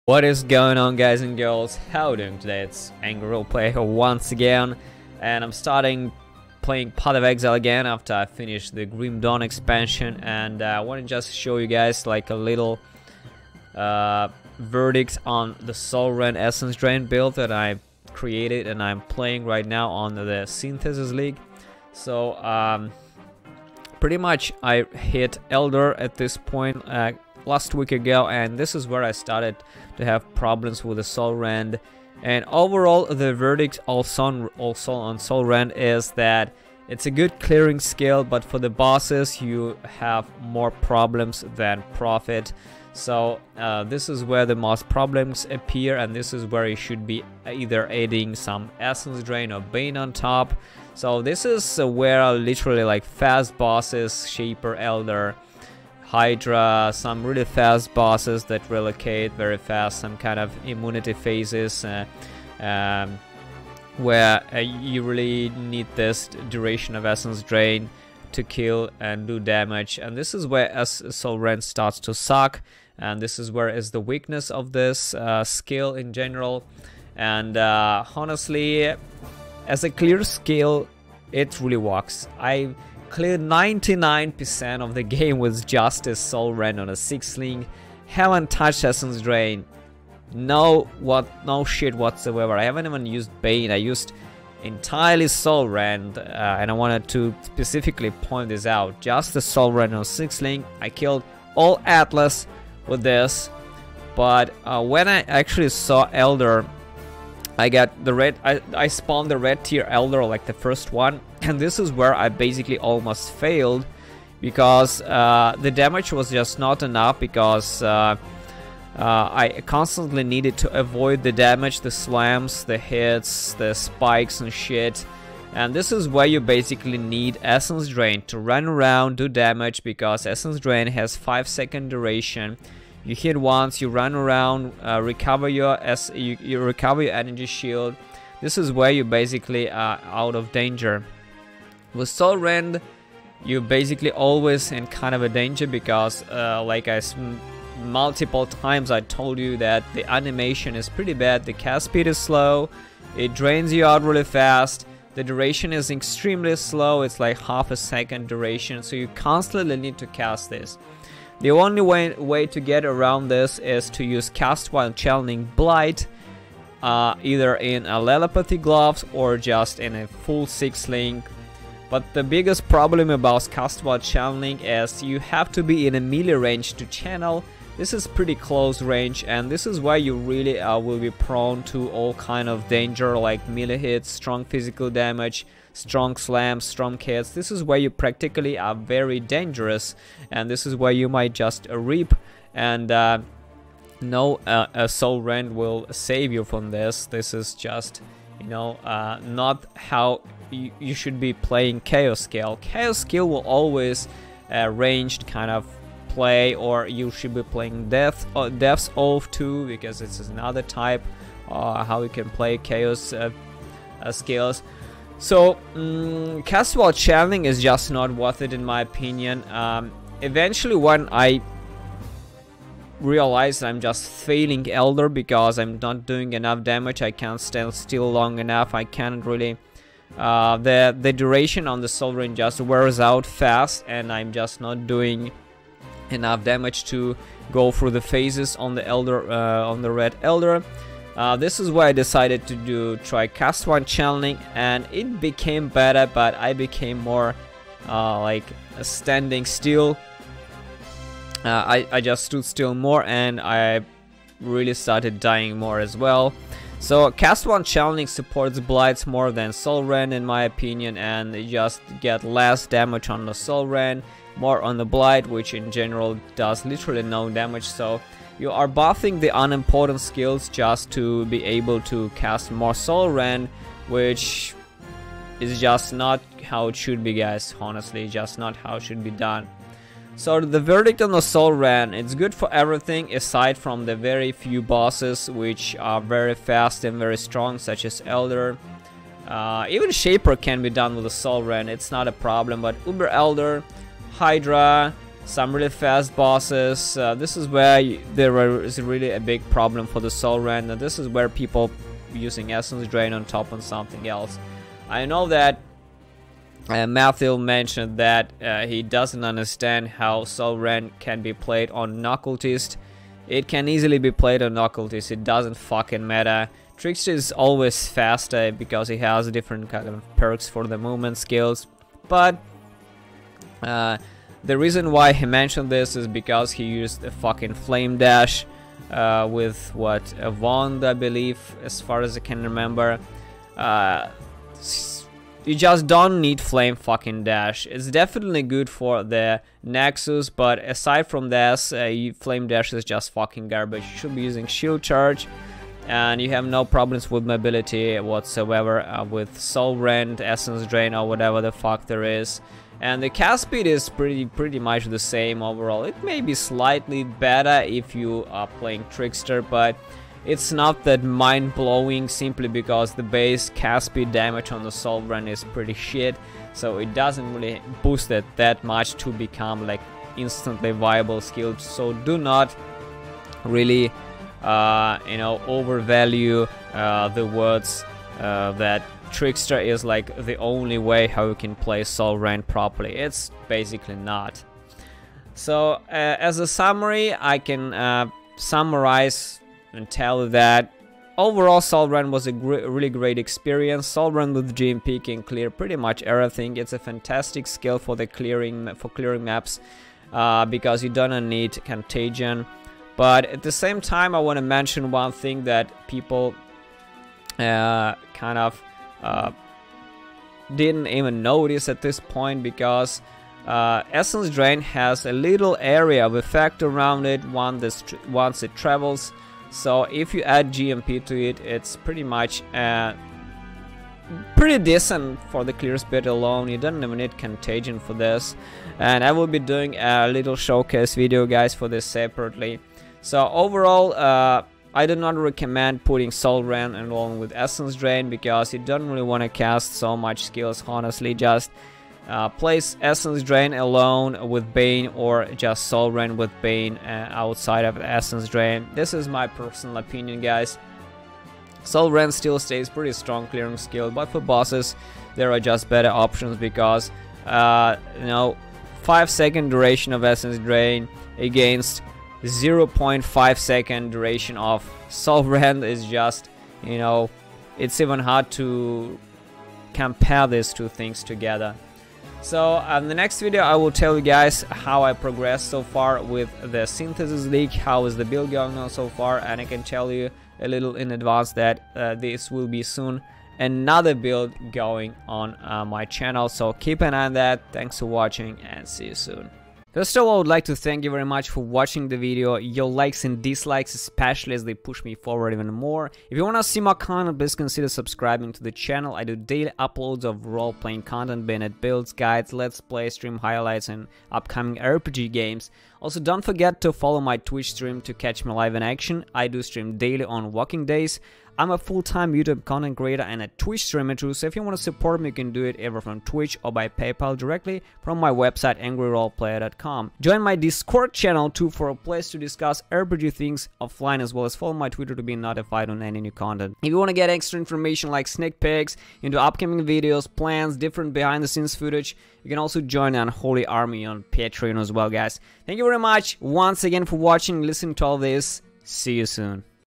What is going on, guys and girls? How are you doing today? It's Angry Roleplay here once again, and I'm starting playing Path of Exile again after I finished the Grim Dawn expansion. And I want to just show you guys like a little verdict on the SOULREND Essence Drain build that I created and I'm playing right now on the Synthesis League. So pretty much I hit Elder at this point last week ago, and this is where I started to have problems with the SOULREND. And overall, the verdict also on SOULREND is that it's a good clearing skill, but for the bosses you have more problems than profit. So this is where the most problems appear, and this is where you should be either adding some Essence Drain or Bane on top. So this is where literally like fast bosses, Shaper, Elder, Hydra, some really fast bosses that relocate very fast, some kind of immunity phases where you really need this duration of Essence Drain to kill and do damage. And this is where SOULREND starts to suck, and this is where is the weakness of this skill in general. And honestly, as a clear skill, it really works. I cleared 99% of the game with just a SOULREND on a 6-link. Haven't touched Essence Drain. No shit whatsoever. I haven't even used Bane. I used entirely SOULREND, and I wanted to specifically point this out. Just the SOULREND on 6-link. I killed all Atlas with this, but when I actually saw Elder, I got the red. I spawned the red tier Elder, like the first one, and this is where I basically almost failed because the damage was just not enough, because I constantly needed to avoid the damage, the slams, the hits, the spikes and shit. And this is where you basically need Essence Drain to run around, do damage, because Essence Drain has 5-second duration. You hit once, you run around, recover your you recover your energy shield. This is where you basically are out of danger. With SOULREND, you're basically always in kind of a danger, because like multiple times I told you that the animation is pretty bad, the cast speed is slow, it drains you out really fast, the duration is extremely slow, it's like half a second duration, so you constantly need to cast this. The only way to get around this is to use Cast While Channeling Blight, either in a Telepathy Gloves or just in a full 6-link. But the biggest problem about Cast While Channeling is you have to be in a melee range to channel. This is pretty close range, and this is why you really will be prone to all kind of danger, like melee hits, strong physical damage, strong slams, strong hits. This is where you practically are very dangerous, and this is where you might just reap, and no SOULREND will save you from this. This is just, you know, not how you should be playing Chaos Skill. Chaos Skill will always ranged kind of play, or you should be playing Death's Oath too, because it's another type how you can play Chaos skills. So Cast While Channeling is just not worth it in my opinion. Eventually, when I realized I'm just failing Elder because I'm not doing enough damage, I can't stand still long enough, I can't really the duration on the SOULREND just wears out fast, and I'm just not doing enough damage to go through the phases on the Elder, on the red Elder. This is why I decided to try Cast While Channeling, and it became better, but I became more like standing still. I just stood still more, and I really started dying more as well. So Cast While Channeling supports Blights more than SOULREND in my opinion, and you just get less damage on the SOULREND, more on the Blight, which in general does literally no damage. So you are buffing the unimportant skills just to be able to cast more SOULREND, which is just not how it should be, guys. Honestly, just not how it should be done. So the verdict on the SOULREND, it's good for everything aside from the very few bosses which are very fast and very strong, such as Elder. Even Shaper can be done with the SOULREND, it's not a problem, but Uber Elder, Hydra, some really fast bosses. This is where there is really a big problem for the Soul Rend, and this is where people using Essence Drain on top on something else. I know that Matthew mentioned that he doesn't understand how Soul Rend can be played on Occultist. It can easily be played on Occultist, it doesn't fucking matter. Trickster is always faster because he has different kind of perks for the movement skills, but the reason why he mentioned this is because he used a fucking flame dash with what, a wand, I believe, as far as I can remember. You just don't need flame fucking dash. It's definitely good for the Nexus, but aside from this, flame dash is just fucking garbage. You should be using shield charge, and you have no problems with mobility whatsoever with Soul Rend, Essence Drain, or whatever the fuck there is. And the cast speed is pretty much the same overall. It may be slightly better if you are playing Trickster, but it's not that mind-blowing simply because the base cast speed damage on the Soul Rend is pretty shit, so it doesn't really boost it that much to become like instantly viable skill. So do not really you know, overvalue the words that Trickster is like the only way how you can play Soul Rend properly. It's basically not. So as a summary, I can summarize and tell you that overall Soul Rend was a really great experience. Soul Rend with GMP can clear pretty much everything. It's a fantastic skill for the clearing maps because you don't need Contagion. But at the same time, I want to mention one thing that people kind of didn't even notice at this point, because Essence Drain has a little area of effect around it once it travels. So if you add GMP to it, it's pretty much pretty decent for the clear speed alone. You don't even need Contagion for this, and I will be doing a little showcase video, guys, for this separately. So overall, I do not recommend putting Soul Rend along with Essence Drain because you don't really want to cast so much skills. Honestly, just place Essence Drain alone with Bane, or just Soul Rend with Bane outside of Essence Drain. This is my personal opinion, guys. Soul Rend still stays pretty strong clearing skill, but for bosses there are just better options because you know, 5-second duration of Essence Drain against 0.5 second duration of Soul Rend is just, you know, it's even hard to compare these two things together. So in the next video I will tell you guys how I progressed so far with the Synthesis League, how is the build going on so far, and I can tell you a little in advance that this will be soon another build going on my channel, so keep an eye on that. Thanks for watching and see you soon. First of all, I would like to thank you very much for watching the video. Your likes and dislikes, especially, as they push me forward even more. If you want to see more content, please consider subscribing to the channel. I do daily uploads of role-playing content, being it builds, guides, let's play, stream highlights, and upcoming RPG games. Also, don't forget to follow my Twitch stream to catch me live in action. I do stream daily on working days. I'm a full-time YouTube content creator and a Twitch streamer too, so if you want to support me, you can do it either from Twitch or by PayPal directly from my website angryroleplayer.com. Join my Discord channel too for a place to discuss RPG things offline, as well as follow my Twitter to be notified on any new content. If you want to get extra information like sneak peeks into upcoming videos, plans, different behind-the-scenes footage, you can also join an Unholy Army on Patreon as well, guys. Thank you very much once again for watching, listening to all this. See you soon.